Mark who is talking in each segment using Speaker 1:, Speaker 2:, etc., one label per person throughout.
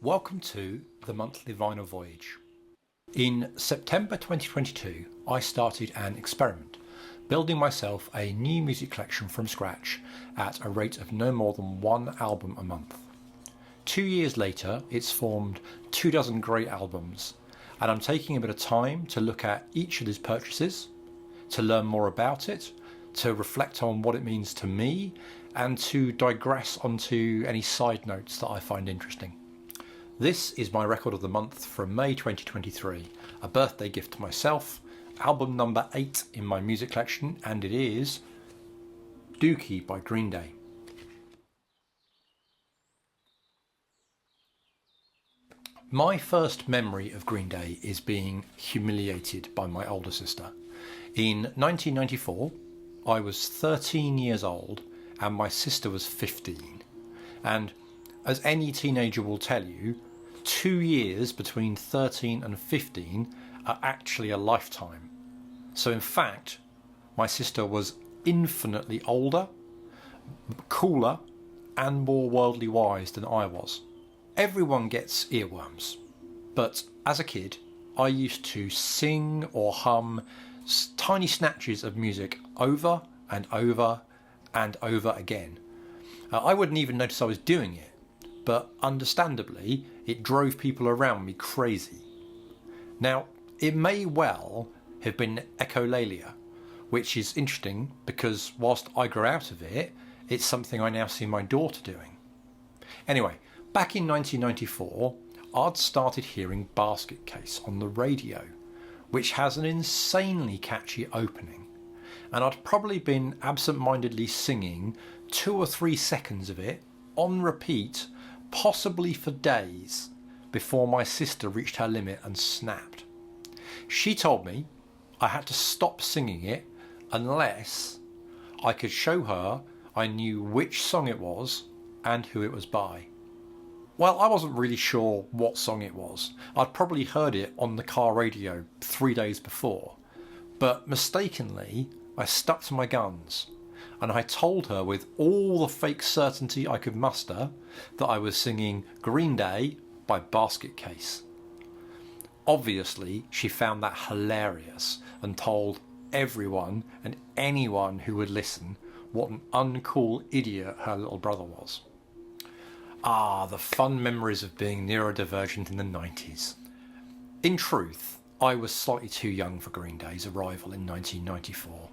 Speaker 1: Welcome to the monthly vinyl voyage. In September 2022, I started an experiment, building myself a new music collection from scratch at a rate of no more than one album a month. 2 years later, it's formed 24 great albums, and I'm taking a bit of time to look at each of these purchases, to learn more about it, to reflect on what it means to me, and to digress onto any side notes that I find interesting. This is my record of the month from May 2023, a birthday gift to myself, album number 8 in my music collection, and it is Dookies by Green Day. My first memory of Green Day is being humiliated by my older sister. In 1994, I was 13 years old and my sister was 15. And as any teenager will tell you, 2 years between 13 and 15 are actually a lifetime. So in fact, my sister was infinitely older, cooler, and more worldly wise than I was. Everyone gets earworms, but as a kid, I used to sing or hum tiny snatches of music over and over and over again. I wouldn't even notice I was doing it, but understandably, it drove people around me crazy. Now, it may well have been echolalia, which is interesting because whilst I grew out of it, it's something I now see my daughter doing. Anyway, back in 1994, I'd started hearing Basket Case on the radio, which has an insanely catchy opening, and I'd probably been absent-mindedly singing 2 or 3 seconds of it on repeat, possibly for days, before my sister reached her limit and snapped. She told me I had to stop singing it unless I could show her I knew which song it was and who it was by. Well, I wasn't really sure what song it was. I'd probably heard it on the car radio 3 days before, but mistakenly I stuck to my guns and I told her with all the fake certainty I could muster that I was singing Green Day by Basket Case. Obviously, she found that hilarious and told everyone and anyone who would listen what an uncool idiot her little brother was. Ah, the fun memories of being neurodivergent in the 90s. In truth, I was slightly too young for Green Day's arrival in 1994.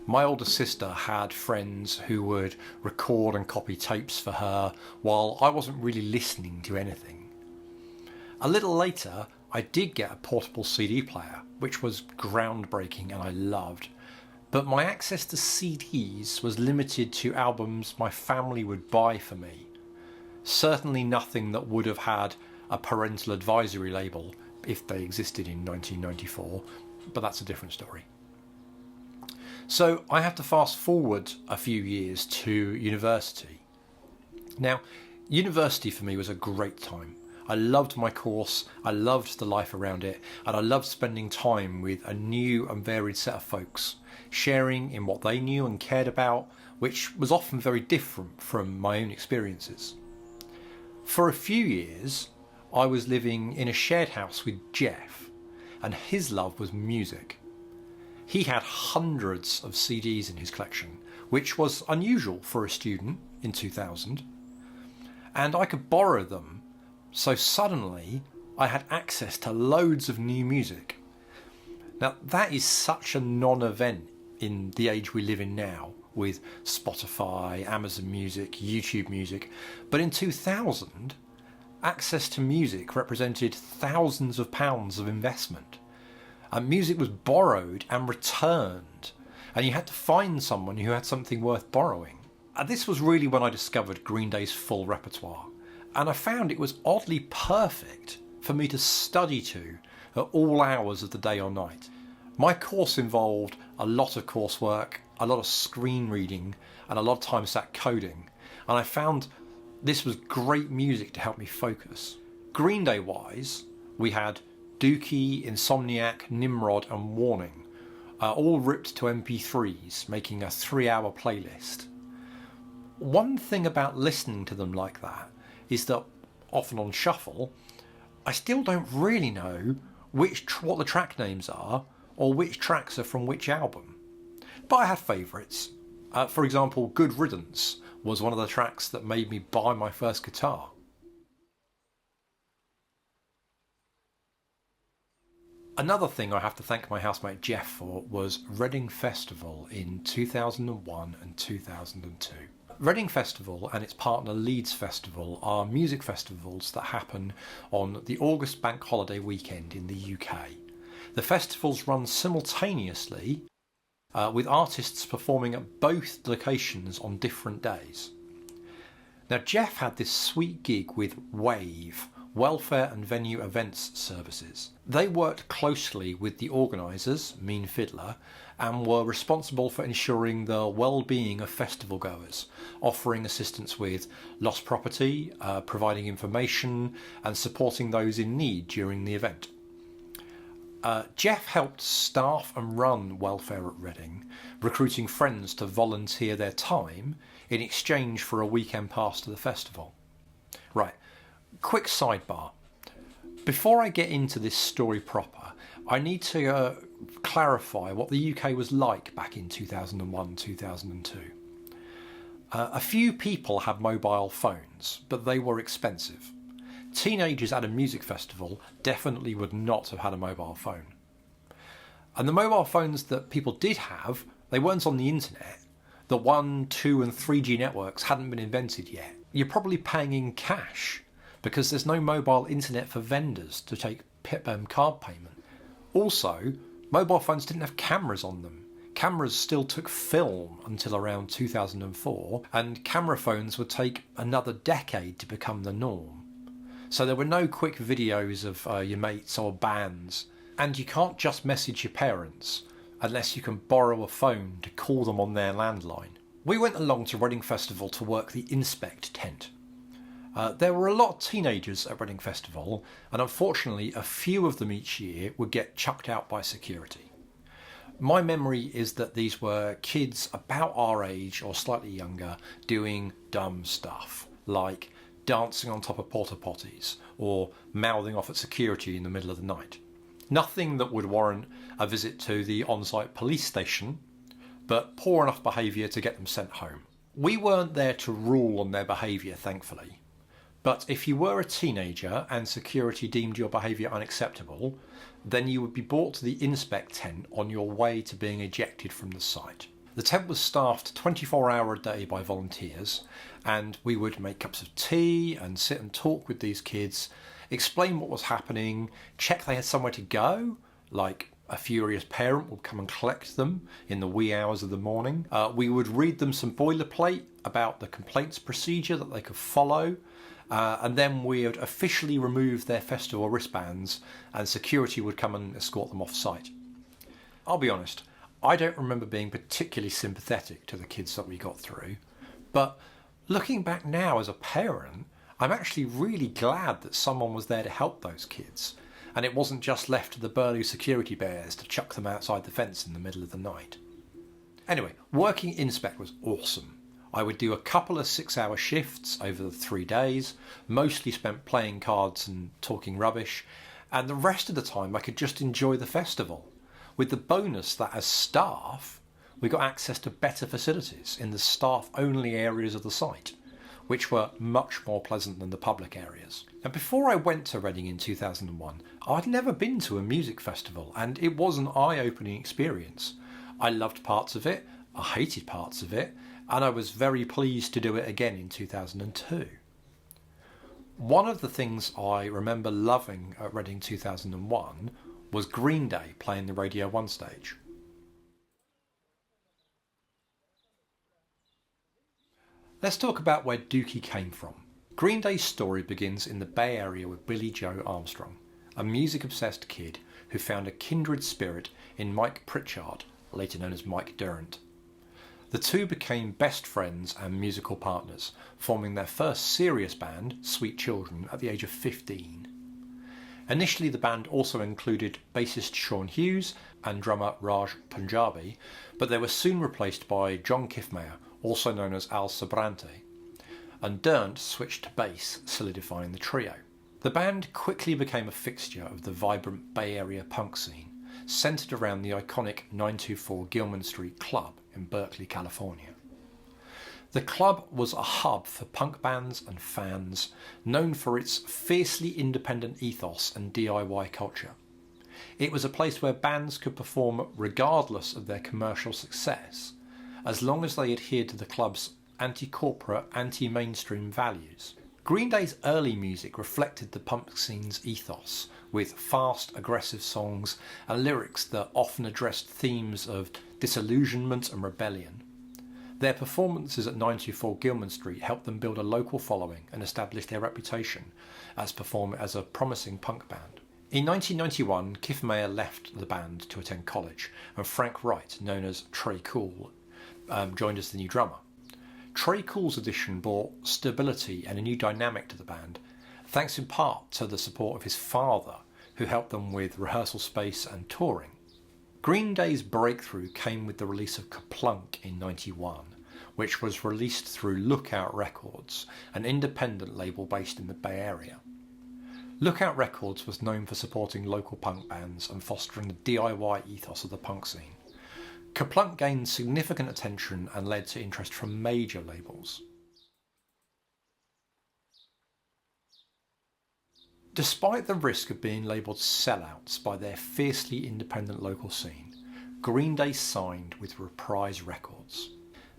Speaker 1: My older sister had friends who would record and copy tapes for her while I wasn't really listening to anything. A little later, I did get a portable CD player, which was groundbreaking and I loved. But my access to CDs was limited to albums my family would buy for me. Certainly nothing that would have had a parental advisory label if they existed in 1994, but that's a different story. So I have to fast forward a few years to university. Now, university for me was a great time. I loved my course, I loved the life around it, and I loved spending time with a new and varied set of folks, sharing in what they knew and cared about, which was often very different from my own experiences. For a few years, I was living in a shared house with Jeff, and his love was music. He had hundreds of CDs in his collection, which was unusual for a student in 2000, and I could borrow them, so suddenly I had access to loads of new music. Now that is such a non-event in the age we live in now, with Spotify, Amazon Music, YouTube Music, but in 2000, access to music represented thousands of pounds of investment. And music was borrowed and returned, and you had to find someone who had something worth borrowing. And this was really when I discovered Green Day's full repertoire, and I found it was oddly perfect for me to study to at all hours of the day or night. My course involved a lot of coursework, a lot of screen reading, and a lot of time sat coding, and I found this was great music to help me focus. Green Day wise, we had Dookie, Insomniac, Nimrod and Warning, all ripped to MP3s, making a 3-hour playlist. One thing about listening to them like that is that often on shuffle, I still don't really know what the track names are or which tracks are from which album. But I had favourites. For example, Good Riddance was one of the tracks that made me buy my first guitar. Another thing I have to thank my housemate Jeff for was Reading Festival in 2001 and 2002. Reading Festival and its partner Leeds Festival are music festivals that happen on the August bank holiday weekend in the UK. The festivals run simultaneously with artists performing at both locations on different days. Now Jeff had this sweet gig with Wave, Welfare and Venue Events Services. They worked closely with the organisers, Mean Fiddler, and were responsible for ensuring the well-being of festival goers, offering assistance with lost property, providing information and supporting those in need during the event. Jeff helped staff and run Welfare at Reading, recruiting friends to volunteer their time in exchange for a weekend pass to the festival. Right, quick sidebar. Before I get into this story proper, I need to clarify what the UK was like back in 2001-2002. A few people had mobile phones, but they were expensive. Teenagers at a music festival definitely would not have had a mobile phone. And the mobile phones that people did have, they weren't on the internet. The 1, 2 and 3G networks hadn't been invented yet. You're probably paying in cash because there's no mobile internet for vendors to take card payment. Also, mobile phones didn't have cameras on them. Cameras still took film until around 2004, and camera phones would take another decade to become the norm. So there were no quick videos of your mates or bands, and you can't just message your parents unless you can borrow a phone to call them on their landline. We went along to Reading Festival to work the Inspect tent. There were a lot of teenagers at Reading Festival, and unfortunately a few of them each year would get chucked out by security. My memory is that these were kids about our age or slightly younger doing dumb stuff, like dancing on top of porta potties or mouthing off at security in the middle of the night. Nothing that would warrant a visit to the on-site police station, but poor enough behaviour to get them sent home. We weren't there to rule on their behaviour, thankfully. But if you were a teenager and security deemed your behaviour unacceptable, then you would be brought to the Inspect tent on your way to being ejected from the site. The tent was staffed 24 hours a day by volunteers, and we would make cups of tea and sit and talk with these kids, explain what was happening, check they had somewhere to go, like a furious parent would come and collect them in the wee hours of the morning. We would read them some boilerplate about the complaints procedure that they could follow, and then we would officially remove their festival wristbands and security would come and escort them off site. I'll be honest, I don't remember being particularly sympathetic to the kids that we got through, but looking back now as a parent, I'm actually really glad that someone was there to help those kids, and it wasn't just left to the burly security bears to chuck them outside the fence in the middle of the night. Anyway, working Inspect was awesome. I would do a couple of 6-hour shifts over the 3 days, mostly spent playing cards and talking rubbish, and the rest of the time I could just enjoy the festival, with the bonus that as staff we got access to better facilities in the staff-only areas of the site, which were much more pleasant than the public areas. And before I went to Reading in 2001, I'd never been to a music festival, and it was an eye-opening experience. I loved parts of it, I hated parts of it, and I was very pleased to do it again in 2002. One of the things I remember loving at Reading 2001 was Green Day playing the Radio 1 stage. Let's talk about where Dookie came from. Green Day's story begins in the Bay Area with Billy Joe Armstrong, a music-obsessed kid who found a kindred spirit in Mike Pritchard, later known as Mike Durant. The two became best friends and musical partners, forming their first serious band, Sweet Children, at the age of 15. Initially the band also included bassist Sean Hughes and drummer Raj Punjabi, but they were soon replaced by John Kiffmeyer, also known as Al Sobrante. and Dirnt switched to bass, solidifying the trio. The band quickly became a fixture of the vibrant Bay Area punk scene, centered around the iconic 924 Gilman Street Club in Berkeley, California. The club was a hub for punk bands and fans, known for its fiercely independent ethos and DIY culture. It was a place where bands could perform regardless of their commercial success, as long as they adhered to the club's anti-corporate, anti-mainstream values. Green Day's early music reflected the punk scene's ethos, with fast, aggressive songs and lyrics that often addressed themes of disillusionment and rebellion. Their performances at 924 Gilman Street helped them build a local following and establish their reputation as a promising punk band. In 1991, Kiffmeyer left the band to attend college, and Frank Wright, known as Trey Cool, joined as the new drummer. Trey Cool's addition brought stability and a new dynamic to the band, thanks in part to the support of his father, who helped them with rehearsal space and touring. Green Day's breakthrough came with the release of Kerplunk in '91, which was released through Lookout Records, an independent label based in the Bay Area. Lookout Records was known for supporting local punk bands and fostering the DIY ethos of the punk scene. Kerplunk gained significant attention and led to interest from major labels. Despite the risk of being labelled sellouts by their fiercely independent local scene, Green Day signed with Reprise Records.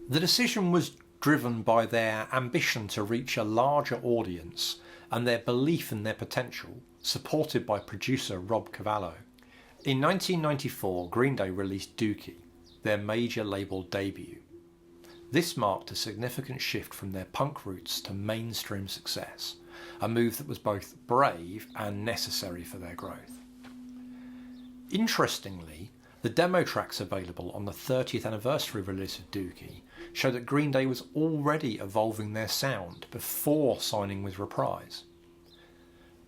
Speaker 1: The decision was driven by their ambition to reach a larger audience and their belief in their potential, supported by producer Rob Cavallo. In 1994, Green Day released Dookies, their major label debut. This marked a significant shift from their punk roots to mainstream success, a move that was both brave and necessary for their growth. Interestingly, the demo tracks available on the 30th anniversary release of Dookie show that Green Day was already evolving their sound before signing with Reprise.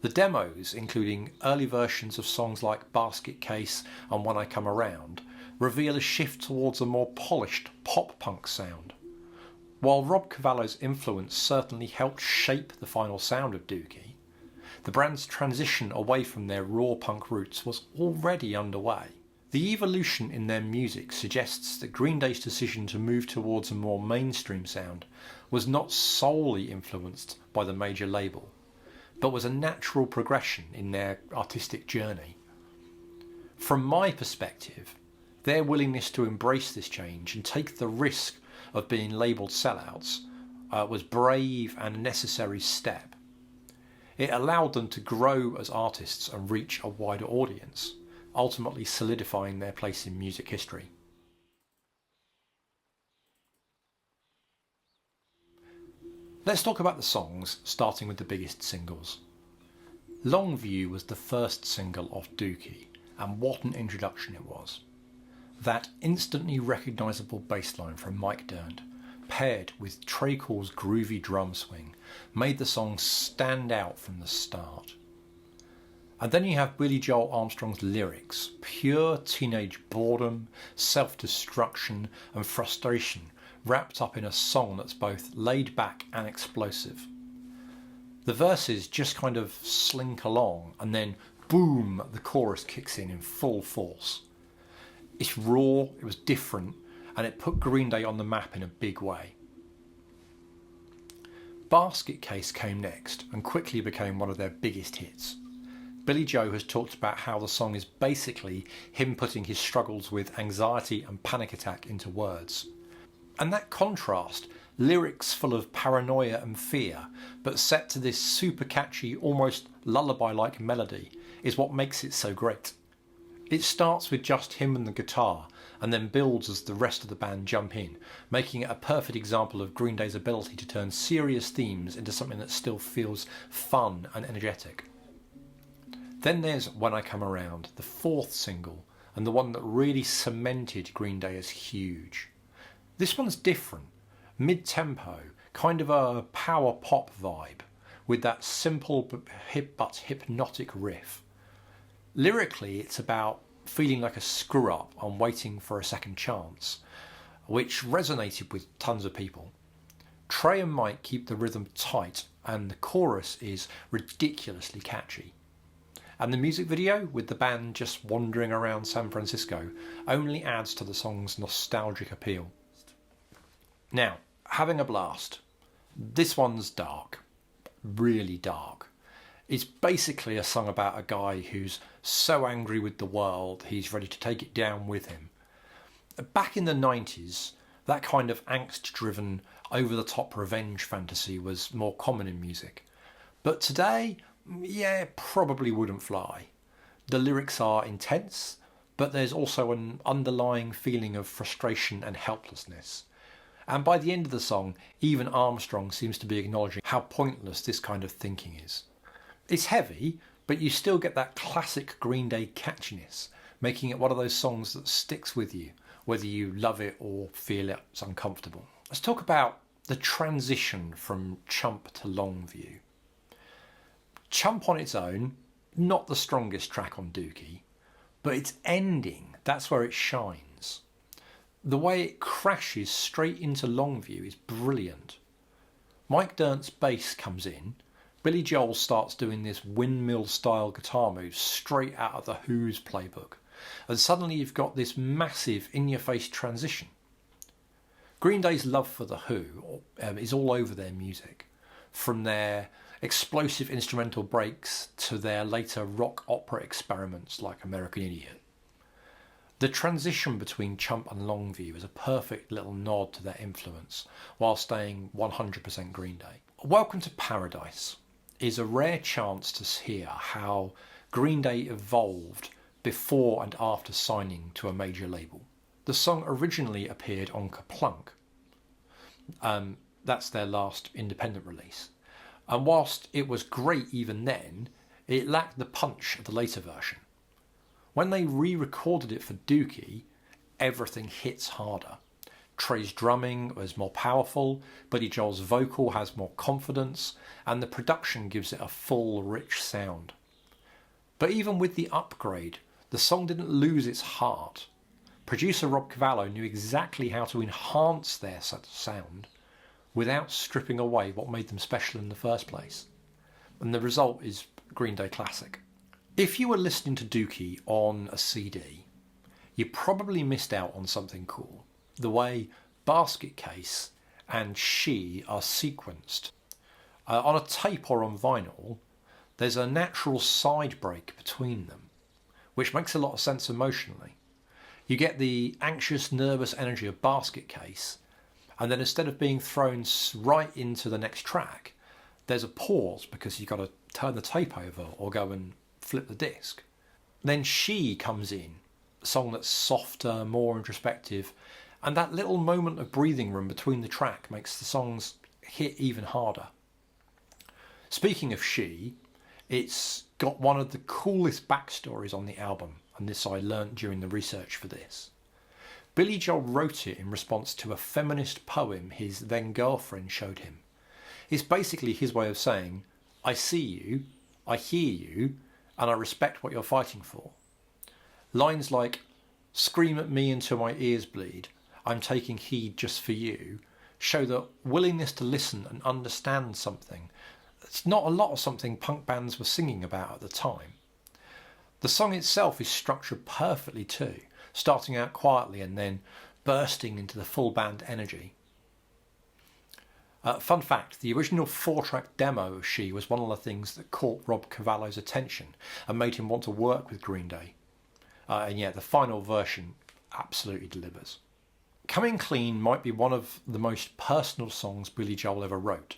Speaker 1: The demos, including early versions of songs like Basket Case and When I Come Around, reveal a shift towards a more polished pop-punk sound. While Rob Cavallo's influence certainly helped shape the final sound of Dookie, the band's transition away from their raw punk roots was already underway. The evolution in their music suggests that Green Day's decision to move towards a more mainstream sound was not solely influenced by the major label, but was a natural progression in their artistic journey. From my perspective, their willingness to embrace this change and take the risk of being labelled sellouts was brave and a necessary step. It allowed them to grow as artists and reach a wider audience, ultimately solidifying their place in music history. Let's talk about the songs, starting with the biggest singles. Longview was the first single off Dookie, and what an introduction it was. That instantly recognisable bass line from Mike Dirnt, paired with Trey Cool's groovy drum swing, made the song stand out from the start. And then you have Billy Joel Armstrong's lyrics, pure teenage boredom, self-destruction and frustration wrapped up in a song that's both laid back and explosive. The verses just kind of slink along and then boom, the chorus kicks in full force. It's raw, it was different, and it put Green Day on the map in a big way. Basket Case came next and quickly became one of their biggest hits. Billy Joe has talked about how the song is basically him putting his struggles with anxiety and panic attack into words. And that contrast, lyrics full of paranoia and fear, but set to this super catchy, almost lullaby-like melody, is what makes it so great. It starts with just him and the guitar, and then builds as the rest of the band jump in, making it a perfect example of Green Day's ability to turn serious themes into something that still feels fun and energetic. Then there's When I Come Around, the fourth single, and the one that really cemented Green Day as huge. This one's different, mid-tempo, kind of a power pop vibe, with that simple but hypnotic riff. Lyrically, it's about feeling like a screw-up and waiting for a second chance, which resonated with tons of people. Trey and Mike keep the rhythm tight, and the chorus is ridiculously catchy. And the music video, with the band just wandering around San Francisco, only adds to the song's nostalgic appeal. Now, having a blast. This one's dark. Really dark. It's basically a song about a guy who's so angry with the world he's ready to take it down with him. Back in the 90s, that kind of angst-driven, over-the-top revenge fantasy was more common in music. But today, yeah, probably wouldn't fly. The lyrics are intense, but there's also an underlying feeling of frustration and helplessness. And by the end of the song, even Armstrong seems to be acknowledging how pointless this kind of thinking is. It's heavy, but you still get that classic Green Day catchiness, making it one of those songs that sticks with you, whether you love it or feel it's uncomfortable. Let's talk about the transition from Chump to Longview. Chump on its own, not the strongest track on Dookie, but its ending, that's where it shines. The way it crashes straight into Longview is brilliant. Mike Dirnt's bass comes in, Billy Joel starts doing this windmill-style guitar move straight out of the Who's playbook, and suddenly you've got this massive in-your-face transition. Green Day's love for the Who is all over their music, from their explosive instrumental breaks to their later rock opera experiments like American Idiot. The transition between Chump and Longview is a perfect little nod to their influence, while staying 100% Green Day. Welcome to Paradise is a rare chance to hear how Green Day evolved before and after signing to a major label. The song originally appeared on Kerplunk. That's their last independent release. And whilst it was great even then, it lacked the punch of the later version. When they re-recorded it for Dookie, everything hits harder. Trey's drumming was more powerful, Billy Joel's vocal has more confidence, and the production gives it a full, rich sound. But even with the upgrade, the song didn't lose its heart. Producer Rob Cavallo knew exactly how to enhance their sound without stripping away what made them special in the first place. And the result is Green Day classic. If you were listening to Dookie on a CD, you probably missed out on something cool. The way Basket Case and She are sequenced. On a tape or on vinyl, there's a natural side break between them, which makes a lot of sense emotionally. You get the anxious, nervous energy of Basket Case, and then instead of being thrown right into the next track, there's a pause because you've got to turn the tape over or go and flip the disc. Then She comes in, a song that's softer, more introspective, and that little moment of breathing room between the track makes the songs hit even harder. Speaking of She, it's got one of the coolest backstories on the album, and this I learnt during the research for this. Billy Joel wrote it in response to a feminist poem his then girlfriend showed him. It's basically his way of saying, I see you, I hear you, and I respect what you're fighting for. Lines like, scream at me until my ears bleed, I'm taking heed just for you, show that willingness to listen and understand something. It's not a lot of something punk bands were singing about at the time. The song itself is structured perfectly too, starting out quietly and then bursting into the full band energy. Fun fact, the original 4-track demo of She was one of the things that caught Rob Cavallo's attention and made him want to work with Green Day. And yet the final version absolutely delivers. Coming Clean might be one of the most personal songs Billy Joel ever wrote.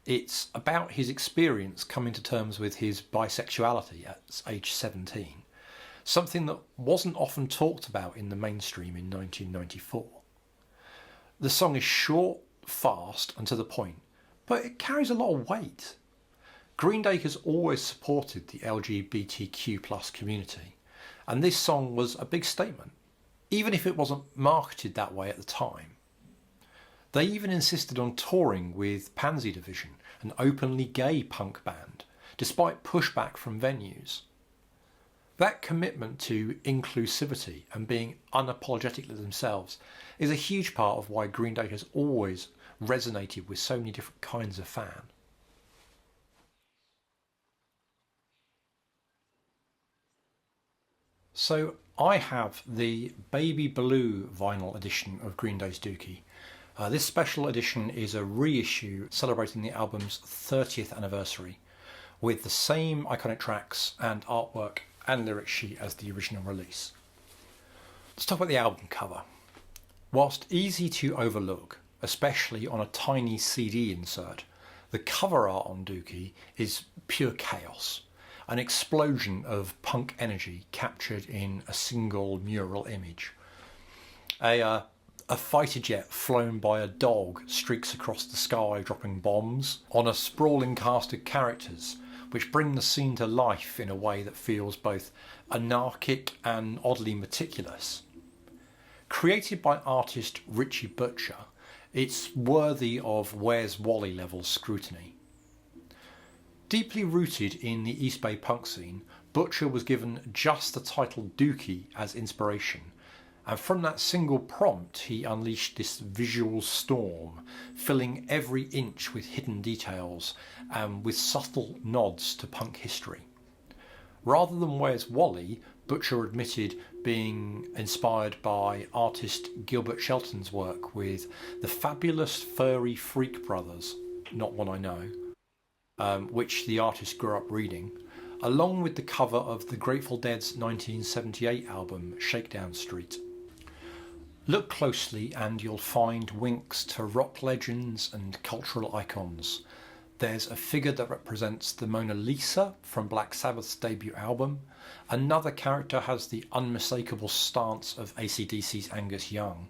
Speaker 1: It's about his experience coming to terms with his bisexuality at age 17, something that wasn't often talked about in the mainstream in 1994. The song is short, fast and to the point, but it carries a lot of weight. Green Day has always supported the LGBTQ+ community, and this song was a big statement, even if it wasn't marketed that way at the time. They even insisted on touring with Pansy Division, an openly gay punk band, despite pushback from venues. That commitment to inclusivity and being unapologetically themselves is a huge part of why Green Day has always resonated with so many different kinds of fan. So I have the baby blue vinyl edition of Green Day's Dookie. This special edition is a reissue celebrating the album's 30th anniversary, with the same iconic tracks and artwork and lyric sheet as the original release. Let's talk about the album cover. Whilst easy to overlook, especially on a tiny CD insert, the cover art on Dookie is pure chaos, an explosion of punk energy captured in a single mural image. A fighter jet flown by a dog streaks across the sky dropping bombs on a sprawling cast of characters which bring the scene to life in a way that feels both anarchic and oddly meticulous. Created by artist Richie Butcher, it's worthy of Where's Wally level scrutiny. Deeply rooted in the East Bay punk scene, Butcher was given just the title Dookie as inspiration, and from that single prompt he unleashed this visual storm, filling every inch with hidden details and with subtle nods to punk history. Rather than Where's Wally, Butcher admitted being inspired by artist Gilbert Shelton's work with the fabulous Furry Freak Brothers, not one I know, which the artist grew up reading, along with the cover of the Grateful Dead's 1978 album Shakedown Street. Look closely and you'll find winks to rock legends and cultural icons. There's a figure that represents the Mona Lisa from Black Sabbath's debut album. Another character has the unmistakable stance of AC/DC's Angus Young.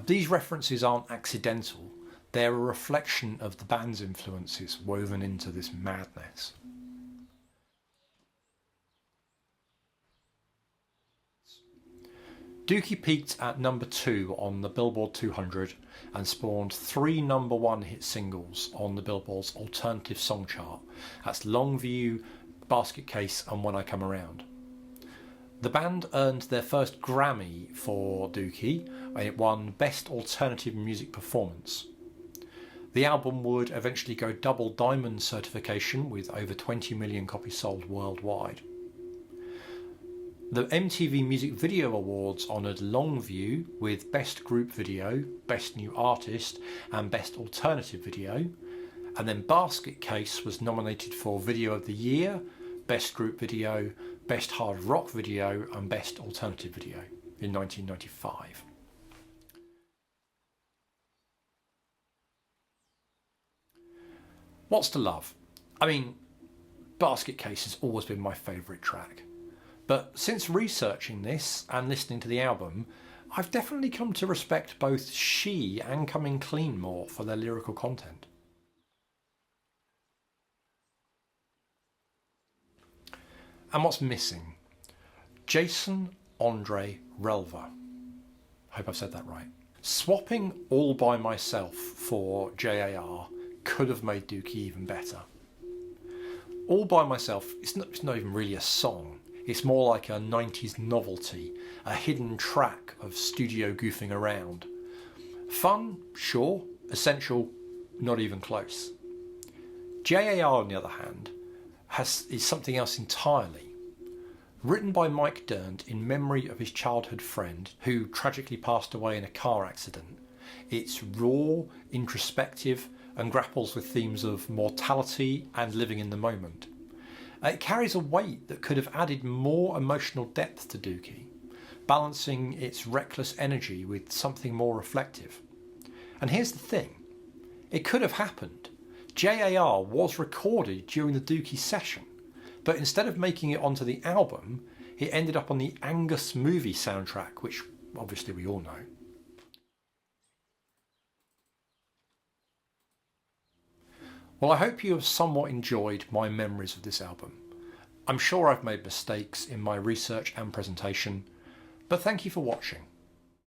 Speaker 1: These references aren't accidental. They're a reflection of the band's influences woven into this madness. Dookie peaked at number 2 on the Billboard 200 and spawned 3 number 1 hit singles on the Billboard's alternative song chart. That's Longview, Basket Case and When I Come Around. The band earned their first Grammy for Dookie, and it won Best Alternative Music Performance. The album would eventually go double diamond certification with over 20 million copies sold worldwide. The MTV Music Video Awards honoured Longview with Best Group Video, Best New Artist and Best Alternative Video, and then Basket Case was nominated for Video of the Year, Best Group Video, Best Hard Rock Video and Best Alternative Video in 1995. What's to love? I mean, Basket Case has always been my favourite track. But since researching this and listening to the album, I've definitely come to respect both She and Coming Clean more for their lyrical content. And what's missing? Jason Andre Relva. Hope I've said that right. Swapping All By Myself for JAR could have made Dookie even better. All By Myself, it's not even really a song. It's more like a 90s novelty, a hidden track of studio goofing around. Fun, sure. Essential, not even close. JAR, on the other hand, is something else entirely. Written by Mike Dirnt in memory of his childhood friend who tragically passed away in a car accident, it's raw, introspective, and grapples with themes of mortality and living in the moment. It carries a weight that could have added more emotional depth to Dookie, balancing its reckless energy with something more reflective. And here's the thing, it could have happened. JAR was recorded during the Dookie session, but instead of making it onto the album, it ended up on the Angus movie soundtrack, which obviously we all know. Well, I hope you have somewhat enjoyed my memories of this album. I'm sure I've made mistakes in my research and presentation, but thank you for watching.